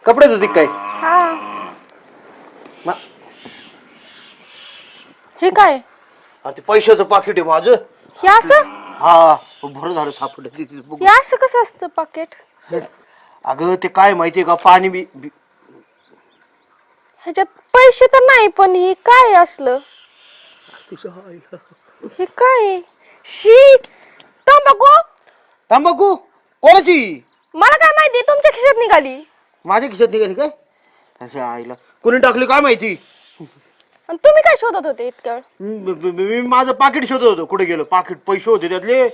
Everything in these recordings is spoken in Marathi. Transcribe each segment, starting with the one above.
कपडे धुती काय? हा. हे काय? अरे ते पैशाचं पाकिट आहे माझं. हे असं? हा बरं झालं सापडलं. हे असं कसं असतं पाकिट? अगं ते काय माहितीये का, पाणी ह्याच्यात पैसे तर नाही, पण हे काय असलं? हे काय? शी, तंबाखू. तंबाखू कोणाची? मला काय माहिती, तुमच्या खिशात निघाली. माझ्या खिशात निघाली काय? अशा आईला कोणी टाकली काय माहिती. आणि तुम्ही काय शोधत होते इतक्या वेळ? मी माझं पाकिट शोधत होतो. कुठे गेलो पाकिट? पैसे होते त्यातले.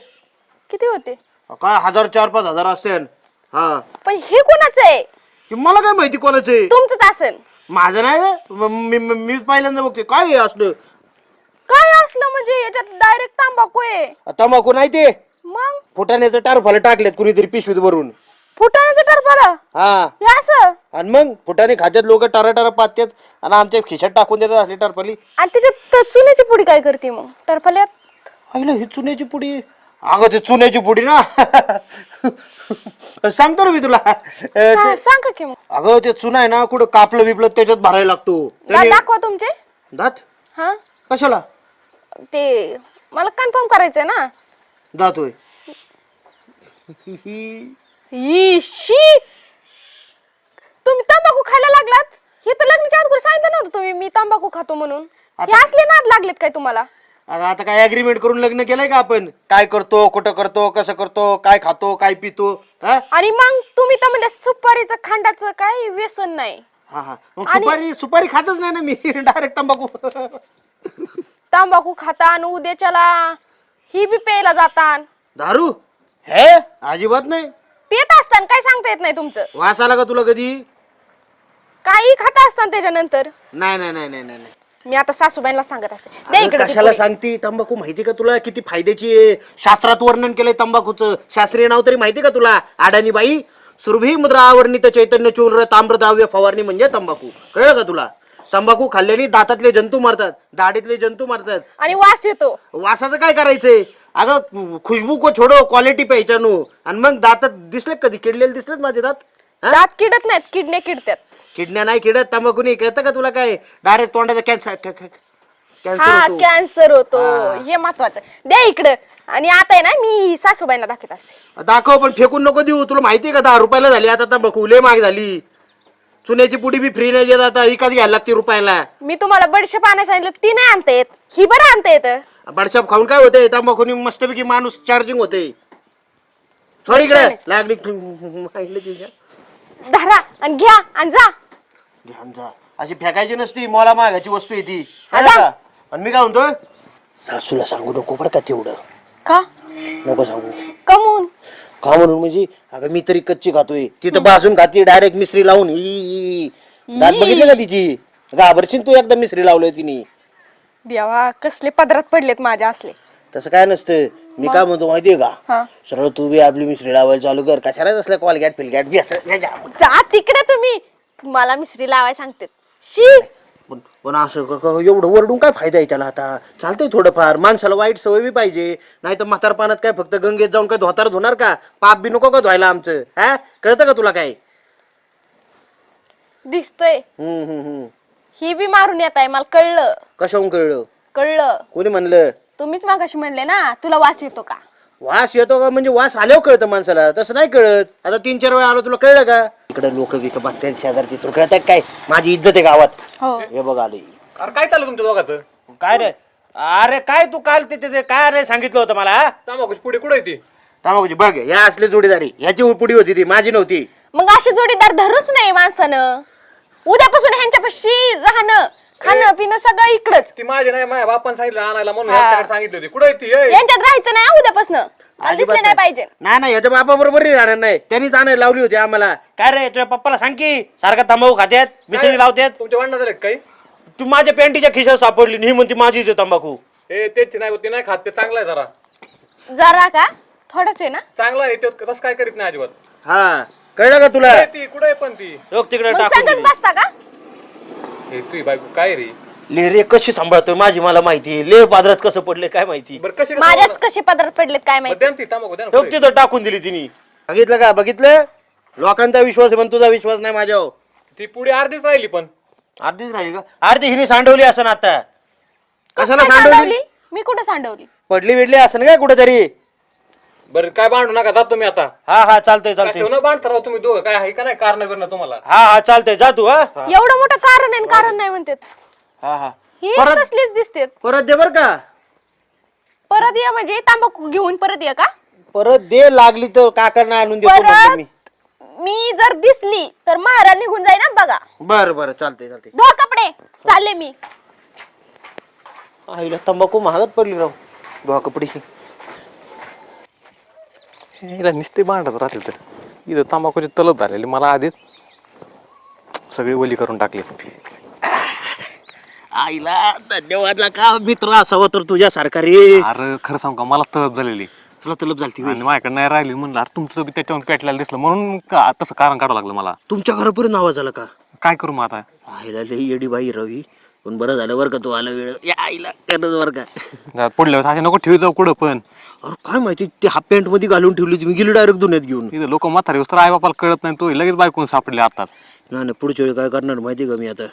किती होते? काय 1000 4-5 हजार असतील. हा पण हे कोणाचं आहे? मला काय माहिती कोणाचं आहे. तुमचंच असेल. माझं नाही. मी पहिल्यांदा बघते काय हे असलं. काय असलं म्हणजे? याच्यात डायरेक्ट तंबाखू आहे. तंबाखू नाही ते, मग फुटाण्याचं टारफाला टाकलेत कुणीतरी पिशवीत भरून. फुटाण्याचं टरफाला हा हे असं? आणि मग फुटाने खात्यात लोक टारा पात्यात आणि आमच्या खिशात टाकून देतात असली टरफाली. आणि त्याच्यात चुन्याची पुडी काय करते मग टरफाल्यात? अगं ही चुन्याची पुडी. अगं ते चुन्याची पुडी ना. सांगतो ना मी तुला. सांगा की मग. अगं ते चुना आहे ना, कुठं कापलं बिपलं त्याच्यात भरायला लागतो. दाखवा तुमचे दात. हा कशाला? ते मला कन्फर्म करायचंय ना. दात होय. शी, तुम्ही तंबाखू खायला लागलात? हे तर लग्नाच्या अगोदर सांगितलं नव्हतं तुम्ही मी तंबाखू खातो म्हणून. हे असले नाद लागलेत काय तुम्हाला? आता काय अग्रीमेंट करून लग्न केलंय का आपण? काय करतो, कुठं करतो, कसं करतो, काय खातो, काय पितो. आणि मग तुम्ही तर म्हणजे सुपारीचं खांडाचं काही व्यसन नाही. हा हा मग सुपारी खातच नाही ना मी. डायरेक्ट तंबाखू. तंबाखू खाता आणि उद्याच्याला ही बी प्यायला जातान. दारू हे अजिबात नाही. पित असताना काय सांगता येत नाही तुमचं. वास आला का तुला कधी? काही खाता असताना त्याच्यानंतर? नाही नाही नाही नाही नाही. मी आता सासूबाईंना सांगत असते. दे अगं, इकडे ती कशाला पुडी. सांगती? तंबाखू माहिती का तुला किती फायद्याची आहे? शास्त्रात वर्णन केलंय तंबाखूचं. शास्त्रीय नाव तरी माहिती का तुला? अडाणी बाई सुरभी मुद्रा आवरणीत चैतन्य चूर्ण ताम्रद्राव्य फवारणी म्हणजे तंबाखू. कळलं का तुला? तंबाखू खाल्ल्याने दातातले जंतू मारतात, दाढीतले जंतू मारतात. आणि वास येतो. वासाचं काय करायचंय? अगं खुशबू को छोडो, क्वालिटी पहिचानो. आणि मग दातात दिसले कधी? किडलेले दिसलेत माझे दात? दात किडत नाहीत, किडने किडतात. किडण्या नाही किडत तंबाखूने. कळतं का तुला? काय डायरेक्ट तोंडाचा कॅन्सर हा होतो. कॅन्सर होतो. हा. हे महत्वाचं. द्या इकडं. आणि आता आहे ना मी सासूबाईंना दाखवत असते. दाखव पण फेकून नको देऊ. तुला माहितीये का 10 रुपयाला झाली आता तंबाखू. लय महाग झाली. चुन्याची पुडी बी फ्री नाही देत आता, विकत घ्यायला लागते रुपयाला. मी तुम्हाला बडीशेप आणायला सांगितलं, ती नाही आणता येत. ही बरं आणता येत. बडशाप खाऊन काय होतंय? तंबाखूनी मस्तपैकी माणूस चार्जिंग होते. थोडी इकडे लागली तुझ्या. धरा आणि घ्या आणि जा. ध्यान जा. अशी फेकायची नसती. मला मागायची वस्तू आहे ती. हा, कळलं जा. का? आणि मी काय म्हणतोय, सासूला सांगू नको बरं का तेवढं. का? नको सांगू. कमून? का म्हणून म्हणजे? अगं मी तरी कच्ची खातोय, तिथं भाजून खाते डायरेक्ट मिसरी लावून. ई दात बघितले का तिची? घाबरशील तू एकदा मिसरी लावलंय तिने. देवा, कसले पदरात पडलेत माझ्या असले. तसं काय नसतं. मी काय म्हणतो माहितीये का? हा. सरळ तू बी आपली मिसरी लावायला चालू कर. कशाला असल्या कॉलगॅट फिलगॅट बी असं. जा तिकडे तुम्ही. मला मिसरी लावाय सांगते. शी. पण असं एवढं वरडून काय फायदा आहे त्याला? आता चालतंय थोडंफार. माणसाला वाईट सवय बी पाहिजे. नाही तर म्हातारपणात काय फक्त गंगेत जाऊन काय धोतार धुणार का? पाप बी नको का धुवायला आमचं? हा, कळतं का तुला काय? दिसतंय. ही बी मारून येत आहे, मला कळलं. कशाहून कळलं? कळलं. कोणी म्हणलं? तुम्हीच मागाशी म्हणले ना, तुला वास येतो का? वास येतो का म्हणजे? वास आल्यावर कळतं माणसाला, तसं नाही कळत. आता 3-4 वेळा आलो, तुला कळलं का? इकडे लोक बिक बघतात शेजारची. तुला कळत काय? माझी इज्जत आहे गावात. हो. हे बघ आली. अरे काय चाललं तुमच्या दोघांचं? काय रे? अरे काय तू काल ते काय रे सांगितलं होतं मला? तंबाखूची पुढे कुठे ती? तंबाखूची बघ, या असली जोडीदारी. ह्याची पुडी होती ती, माझी नव्हती. मग अशी जोडीदार धरूच नाही माणसानं. उद्यापासून ह्यांच्यापाशी राहणं, खाणं पिणं सगळं इकडच. ती माझी नाही, माझ्या बापाने सांगितलं आणायला म्हणून हा. ह्याच्याकडे सांगितली होती. कुठे ती? ए, यांच्यात राहायचं नाही उद्यापासून. दिसले नाही पाहिजे. नाही याच्या बापा बरोबर राहणार नाही. त्यांनीच आणायला लावली होती आम्हाला. काय रे तुझ्या पप्पाला सांग की सारखा तंबाखू खात्यात, मिसरी लावतात. तुमच्या वडिलांना झाले काही? तू माझ्या पॅन्टीच्या खिशात सापडली ही म्हणती माझीच आहे तंबाखू. ए त्याची नाही होती, नाही खात. ते चांगला आहे जरा. जरा का? थोडंच आहे ना. चांगला आहे ते, तसं काय करीत नाही अजिबात. हा, कळलं का तुला? ए, ती कुठे पण ती? लोक तिकडे मग टाकून संगच दिली. बसता का? ए, तुझी बायको काय रे? ले रे कशी सांभाळतोय माझी मला माहिती. ले पादरात कसं पडले काय माहिती. बरं कशी माझ्याच कसे पदरात पडलेत काय माहिती. द्या ना ती तंबाखू, द्या ना लोक पुढे. तिथं टाकून दिली तिने. बघितलं का? बघितलं? लोकांचा विश्वास आहे पण तुझा विश्वास नाही माझ्यावर. ती पुढे अर्धीच राहिली पण. अर्धीच राहिली का? अर्धी हिने सांडवली असं आता. कशाला काय सांडवली? सांडवली? मी कुठं सांडवली? पडली बिडली असं काय कुठेतरी? बरं काय भांडू नका, जा तुम्ही आता. हा हा चालतंय चालतंय. कशावर बांधता राव तुम्ही दोघं? काय आहे का नाही कारण बिरणं तुम्हाला? हा हा चालतंय, जा तू. हा एवढं मोठं कारण आहे आणि कारण नाही म्हणतात. हा हा हे परत कसलीच दिसतेत. परत दे बर का. परत ये म्हणजे तंबाखू घेऊन परत ये का? परत दे, लागली तर काकांना आणून देतो म्हणतो परत मी. मी जर दिसली तर महारा निघून जाईन ना बघा. बर बर चालतंय चालतंय. धुवा कपडे, चालले मी. आईला तंबाखू महागत पडली राव. धुवा कपडे. हिला नुसते भांडत राहते तर. इथं तंबाखूची तलब झालेली, मला आधीच सगळी ओली करून टाकली. आईला धन्यवाद का मित्र असावा तर तुझ्यासारखा रे. अरे खरं सांगू का, मला तलब झालेली तुला तलब झालती होय? आणि माझ्याकडे नाही राहिली. म्हणलं अरे तुमचं बी त्याच्यावर पेटलेलं दिसलं म्हणून तसं कारण काढावं लागलं मला. तुमच्या घरापर्यंत आवाज आला का? काय करू मग आता? आईला लई येडी बाई रवी. पण बरं झालं बरं का तू आला वेळ. या आईला करत बरं का. पुढल्या वेळेस असे नको ठेवी जाऊ कुठं पण. अरे काय माहिती ते हाफ पॅन्ट मध्ये घालून ठेवली होती. मी गेली डायरेक्ट धुण्यात घेऊन. इथं लोक म्हातारे तर आई बापाला कळत नाही, तो लगेच बायकून सापडले आता. नाही नाही, पुढच्या वेळी काय करणार माहिती का मी आता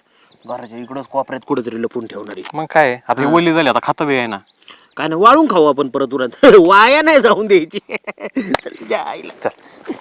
घराच्या इकडंच कोपऱ्यात कुठेतरी लपून ठेवणारी. मग काय आता ही ओली झाली, आता खाता बी आहे ना. काय नाही, वाळून खाऊ आपण परत उरात. वाया नाही जाऊन द्यायची. चल तुझ्या आईला. चल.